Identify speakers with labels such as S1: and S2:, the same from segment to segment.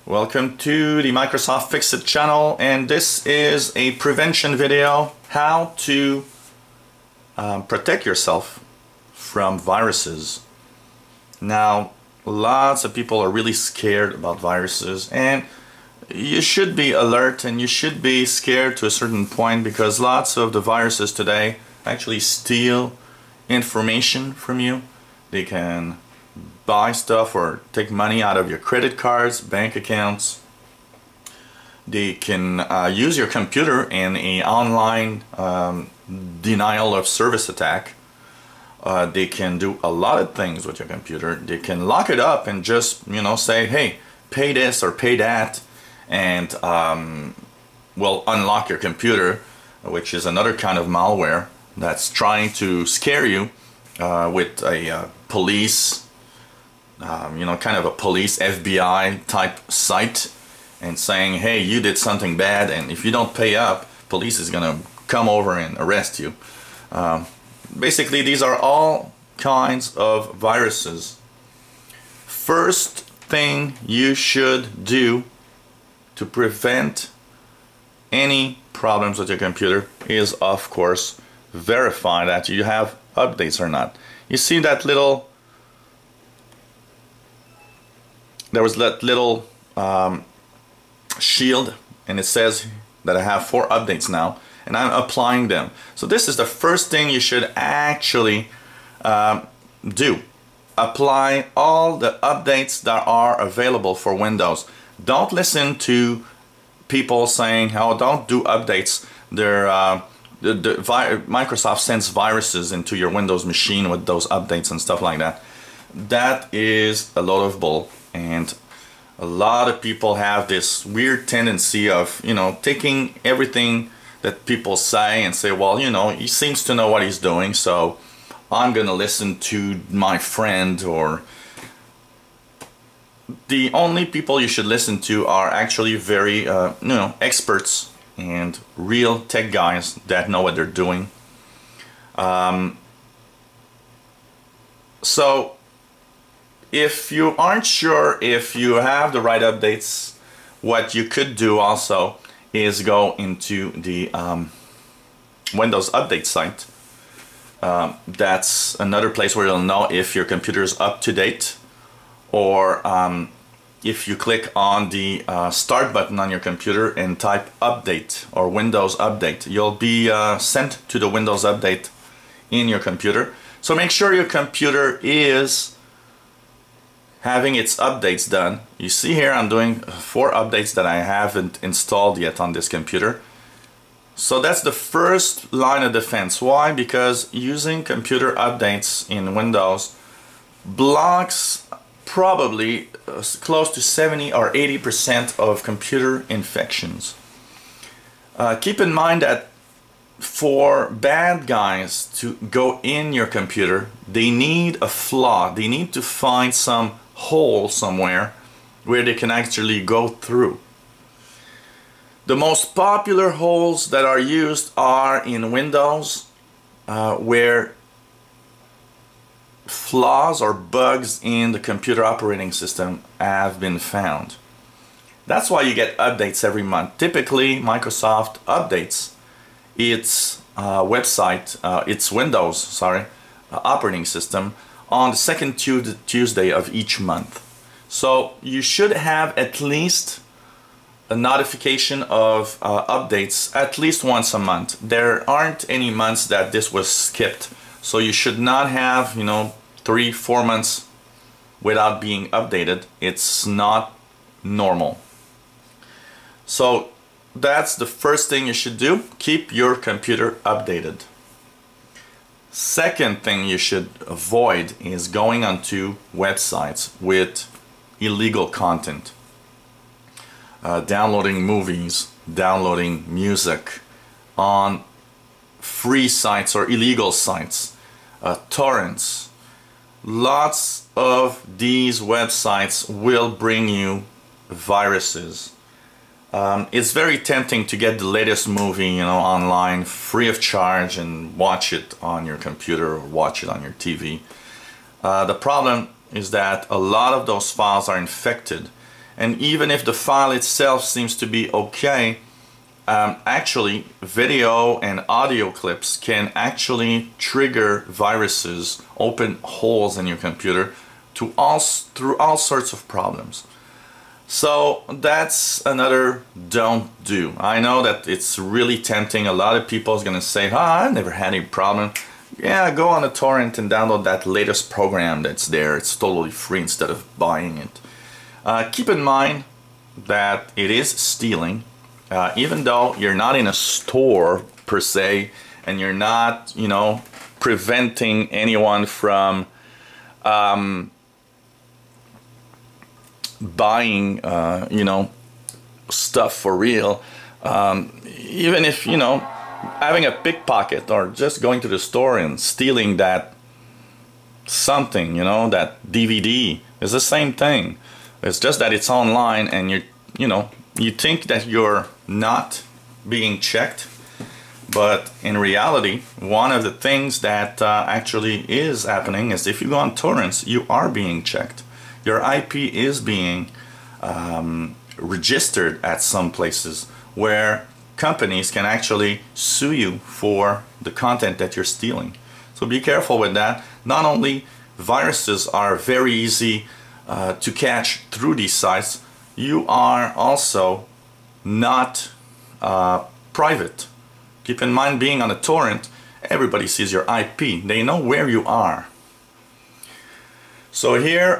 S1: Welcome to the Microsoft Fixit channel, and this is a prevention video how to protect yourself from viruses. Now, lots of people are really scared about viruses, and you should be alert and you should be scared to a certain point, because lots of the viruses today actually steal information from you. They can buy stuff or take money out of your credit cards, bank accounts. They can use your computer in an online denial of service attack. They can do a lot of things with your computer. They can lock it up and just, say, hey, pay this or pay that, and will unlock your computer, which is another kind of malware that's trying to scare you with a police, kind of a police FBI type site, and saying, hey, you did something bad, and if you don't pay up, police is gonna come over and arrest you. Basically, these are all kinds of viruses. First thing you should do to prevent any problems with your computer is, of course, verify that you have updates or not. You see that little, there was that little shield, and it says that I have 4 updates now, and I'm applying them. So this is the first thing you should actually do. Apply all the updates that are available for Windows. Don't listen to people saying, oh, don't do updates. Microsoft sends viruses into your Windows machine with those updates and stuff like that. That is a load of bull, and a lot of people have this weird tendency of, taking everything that people say and say, well, he seems to know what he's doing, so I'm gonna listen to my friend. Or the only people you should listen to are actually very, experts and real tech guys that know what they're doing. So if you aren't sure if you have the right updates, what you could do also is go into the Windows Update site. That's another place where you'll know if your computer is up to date, or if you click on the Start button on your computer and type Update or Windows Update, you'll be sent to the Windows Update in your computer. So make sure your computer is having its updates done. You see here I'm doing 4 updates that I haven't installed yet on this computer. So that's the first line of defense. Why? Because using computer updates in Windows blocks probably close to 70 or 80% of computer infections. Keep in mind that for bad guys to go in your computer, they need a flaw. They need to find some hole somewhere where they can actually go through. The most popular holes that are used are in Windows, where flaws or bugs in the computer operating system have been found. That's why you get updates every month. Typically, Microsoft updates its its Windows operating system on the second Tuesday of each month. So you should have at least a notification of updates at least once a month. There aren't any months that this was skipped, so you should not have 3-4 months without being updated. It's not normal. So that's the first thing you should do. Keep your computer updated. Second thing you should avoid is going onto websites with illegal content. Downloading movies, downloading music on free sites or illegal sites, torrents. Lots of these websites will bring you viruses. It's very tempting to get the latest movie, online free of charge and watch it on your computer or watch it on your TV. The problem is that a lot of those files are infected, And even if the file itself seems to be okay, actually video and audio clips can actually trigger viruses, open holes in your computer through all sorts of problems. So that's another don't do. I know that it's really tempting. A lot of people is going to say, I've never had any problem. Yeah, go on a torrent and download that latest program that's there. It's totally free instead of buying it. Keep in mind that it is stealing, even though you're not in a store per se, and you're not, preventing anyone from buying, stuff for real. Even if, having a pickpocket or just going to the store and stealing that something, that DVD is the same thing. It's just that it's online and you think that you're not being checked, but in reality, one of the things that actually is happening is if you go on torrents, you are being checked. Your IP is being registered at some places where companies can actually sue you for the content that you're stealing. So be careful with that. Not only viruses are very easy to catch through these sites, you are also not private. Keep in mind, being on a torrent, everybody sees your IP. They know where you are. So here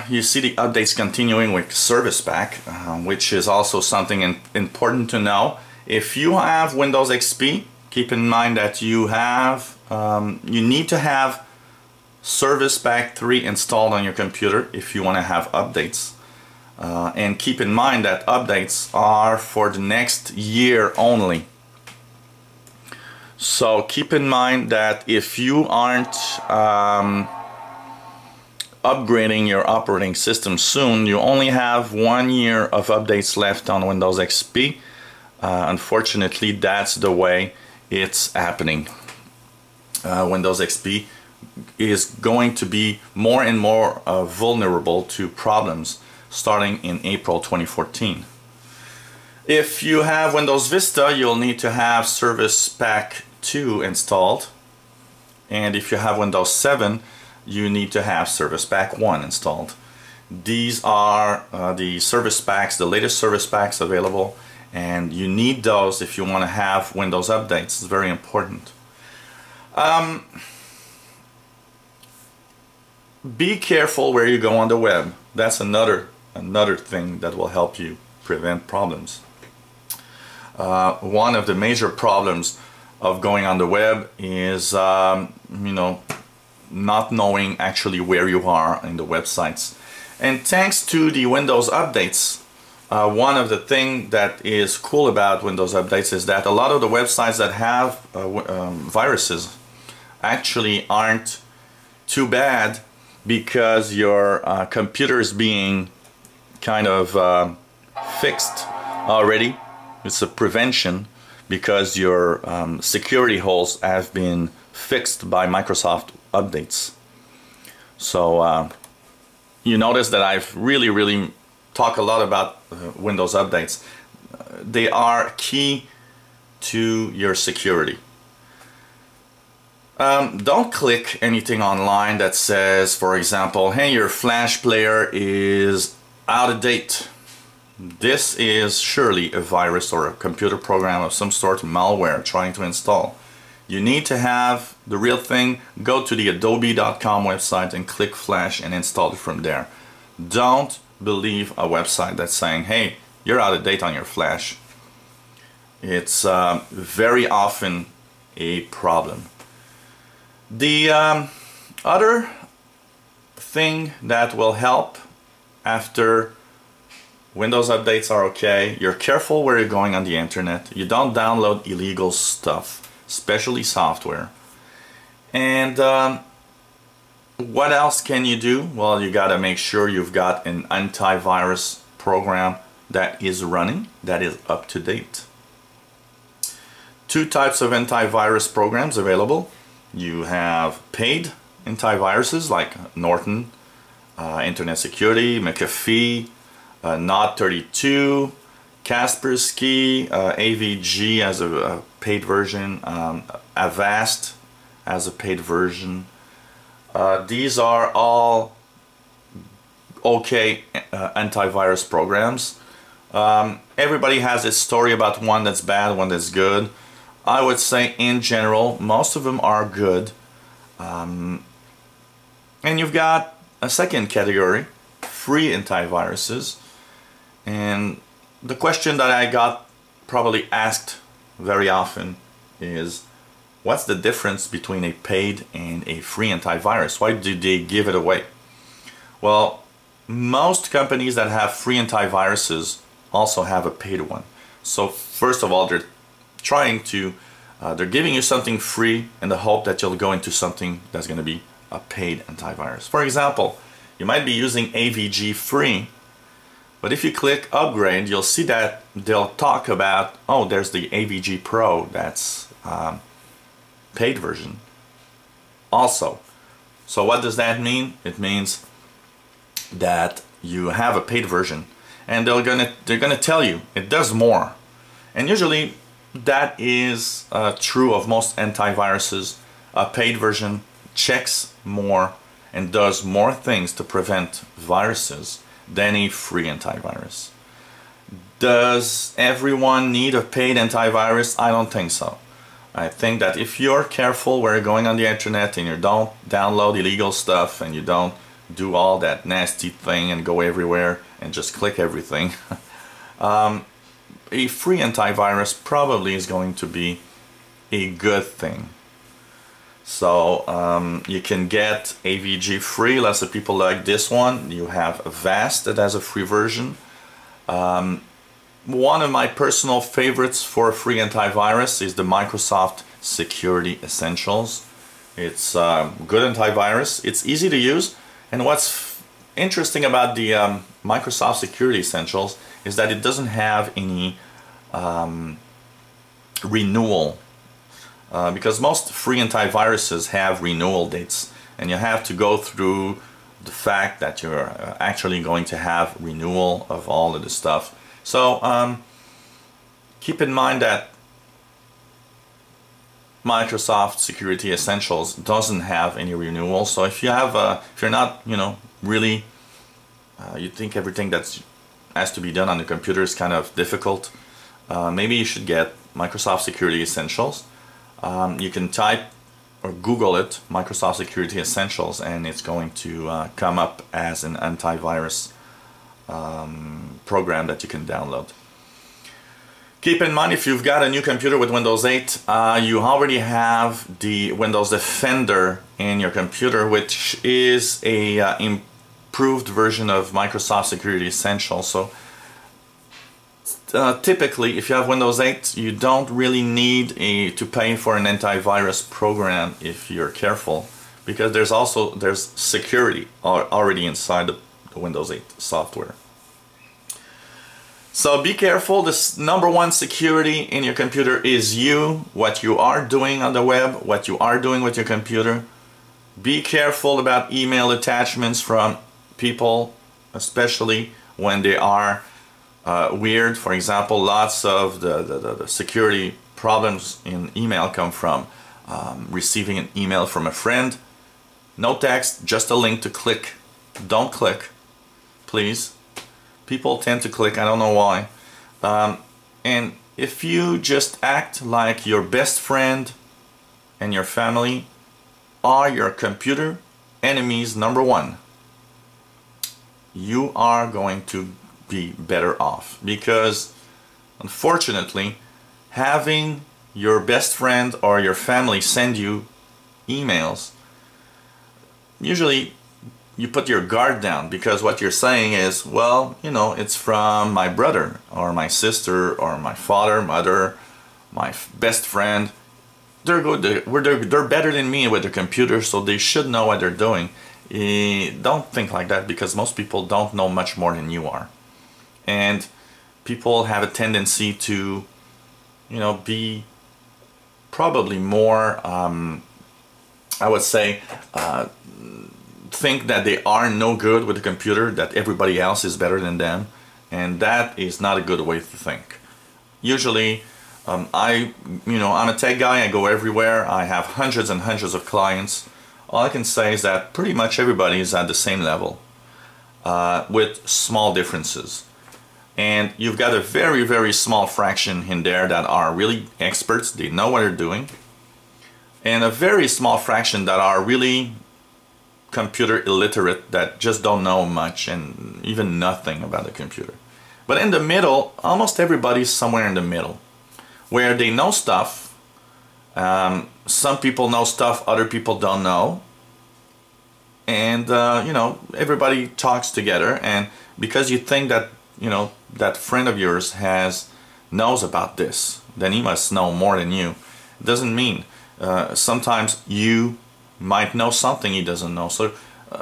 S1: you see the updates continuing with Service Pack, which is also something important to know. If you have Windows XP, keep in mind that you need to have Service Pack 3 installed on your computer if you want to have updates. And keep in mind that updates are for the next year only. So keep in mind that if you aren't upgrading your operating system soon, you only have 1 year of updates left on Windows XP. Unfortunately, that's the way it's happening. Windows XP is going to be more and more vulnerable to problems starting in April 2014. If you have Windows Vista, you'll need to have Service Pack 2 installed. And if you have Windows 7, you need to have Service Pack 1 installed. These are the service packs, the latest service packs available, and you need those if you want to have Windows updates. It's very important. Be careful where you go on the web. That's another thing that will help you prevent problems. One of the major problems of going on the web is not knowing actually where you are in the websites. And thanks to the Windows updates, one of the things that is cool about Windows updates is that a lot of the websites that have viruses actually aren't too bad, because your computer is being kind of fixed already. It's a prevention because your security holes have been fixed by Microsoft updates. So you notice that I've really talked a lot about Windows updates. They are key to your security. Don't click anything online that says, for example, hey, your Flash player is out of date. This is surely a virus or a computer program of some sort, malware trying to install. You need to have the real thing. Go to the adobe.com website and click Flash and install it from there. Don't believe a website that's saying, hey, you're out of date on your Flash. It's very often a problem. The other thing that will help after Windows updates are okay, you're careful where you're going on the internet. You don't download illegal stuff, especially software. And what else can you do? Well, you gotta make sure you've got an antivirus program that is running, that is up to date. Two types of antivirus programs available. You have paid antiviruses like Norton, Internet Security, McAfee, Node 32, Kaspersky, AVG as a paid version, Avast as a paid version. These are all okay antivirus programs. Everybody has a story about one that's bad, one that's good. I would say in general most of them are good. And you've got a second category, free antiviruses. And the question that I got probably asked very often is, what's the difference between a paid and a free antivirus? Why do they give it away? Well, most companies that have free antiviruses also have a paid one. So first of all, they're trying to, they're giving you something free in the hope that you'll go into something that's going to be a paid antivirus. For example, you might be using AVG free, but if you click upgrade, you'll see that they'll talk about, oh, there's the AVG Pro, that's paid version also. So what does that mean? It means that you have a paid version, and they're gonna tell you it does more. And usually that is true of most antiviruses. A paid version checks more and does more things to prevent viruses than a free antivirus. Does everyone need a paid antivirus? I don't think so. I think that if you're careful where you're going on the internet and you don't download illegal stuff and you don't do all that nasty thing and go everywhere and just click everything, a free antivirus probably is going to be a good thing. So you can get AVG free. Lots of people like this one. You have Avast that has a free version. One of my personal favorites for a free antivirus is the Microsoft Security Essentials. It's good antivirus. It's easy to use. And what's interesting about the Microsoft Security Essentials is that it doesn't have any renewal. Because most free antiviruses have renewal dates, and you have to go through the fact that you're actually going to have renewal of all of this stuff. So keep in mind that Microsoft Security Essentials doesn't have any renewal. So if you have, if you're not, really, you think everything that has to be done on the computer is kind of difficult, maybe you should get Microsoft Security Essentials. You can type or Google it, Microsoft Security Essentials, and it's going to come up as an antivirus program that you can download. Keep in mind, if you've got a new computer with Windows 8, you already have the Windows Defender in your computer, which is a improved version of Microsoft Security Essentials. So typically, if you have Windows 8, you don't really need to pay for an antivirus program if you're careful, because there's security already inside the Windows 8 software. So be careful. This number one security in your computer is you, what you are doing on the web, what you are doing with your computer. Be careful about email attachments from people, especially when they are weird. For example, lots of the security problems in email come from receiving an email from a friend. No text, just a link to click. Don't click, please. People tend to click, I don't know why. And if you just act like your best friend and your family are your computer enemies number one, you are going to be better off, because unfortunately having your best friend or your family send you emails, usually you put your guard down, because what you're saying is, well, it's from my brother or my sister or my father, mother, my best friend. They're good. They're better than me with their computer, so they should know what they're doing. Don't think like that, because most people don't know much more than you are. And people have a tendency to, be probably more, I would say, think that they are no good with the computer, that everybody else is better than them. and that is not a good way to think. Usually, I'm a tech guy. I go everywhere. I have hundreds and hundreds of clients. All I can say is that pretty much everybody is at the same level, with small differences. And you've got a very, very small fraction in there that are really experts. They know what they're doing. And a very small fraction that are really computer illiterate, that just don't know much and even nothing about the computer. But in the middle, almost everybody's somewhere in the middle, where they know stuff. Some people know stuff other people don't know. And, everybody talks together. And because you think that, that friend of yours knows about this, then he must know more than you. It doesn't mean. Sometimes you might know something he doesn't know. So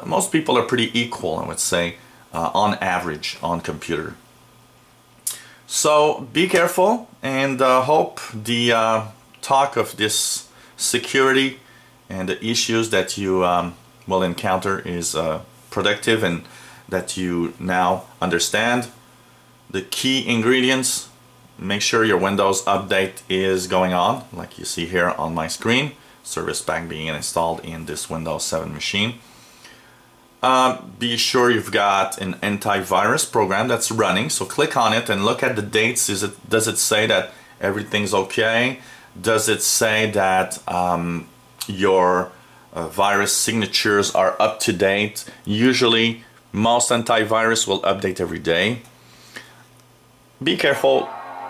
S1: most people are pretty equal, I would say, on average on computer. So be careful, and hope the talk of this security and the issues that you will encounter is productive, and that you now understand the key ingredients. Make sure your Windows update is going on, like you see here on my screen. Service pack being installed in this Windows 7 machine. Be sure you've got an antivirus program that's running, so click on it and look at the dates. Does it say that everything's okay? Does it say that your virus signatures are up to date? Usually most antivirus will update every day. Be careful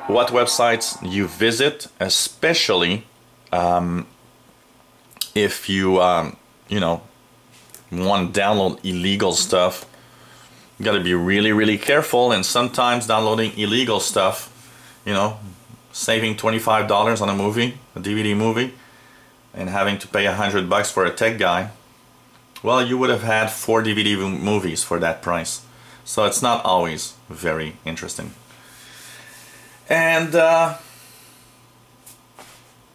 S1: what websites you visit, especially if you want to download illegal stuff. You got to be really, really careful. And sometimes downloading illegal stuff, saving $25 on a movie, a DVD movie, and having to pay $100 for a tech guy, well, you would have had 4 DVD movies for that price. So it's not always very interesting. And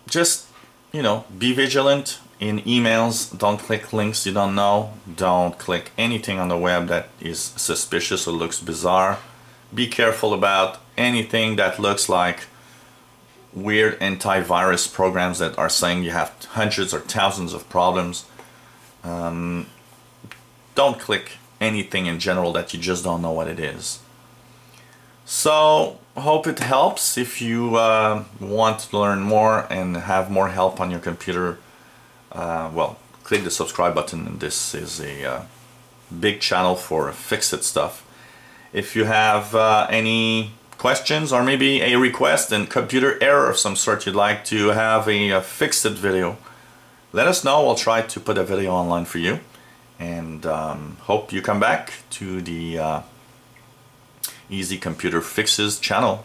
S1: just, be vigilant in emails. Don't click links you don't know. Don't click anything on the web that is suspicious or looks bizarre. Be careful about anything that looks like weird antivirus programs that are saying you have hundreds or thousands of problems. Don't click anything in general that you just don't know what it is. So, hope it helps. If you want to learn more and have more help on your computer, well, click the subscribe button. And this is a big channel for Fixit stuff. If you have any questions or maybe a request and computer error of some sort you'd like to have a Fixit video, let us know. We'll try to put a video online for you. And hope you come back to the Easy Computer Fixes channel,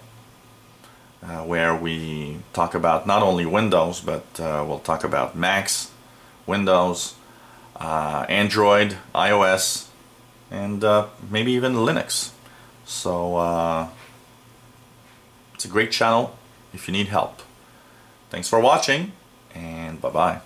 S1: where we talk about not only Windows, but we'll talk about Macs, Windows, Android, iOS, and maybe even Linux. So it's a great channel if you need help. Thanks for watching, and bye-bye.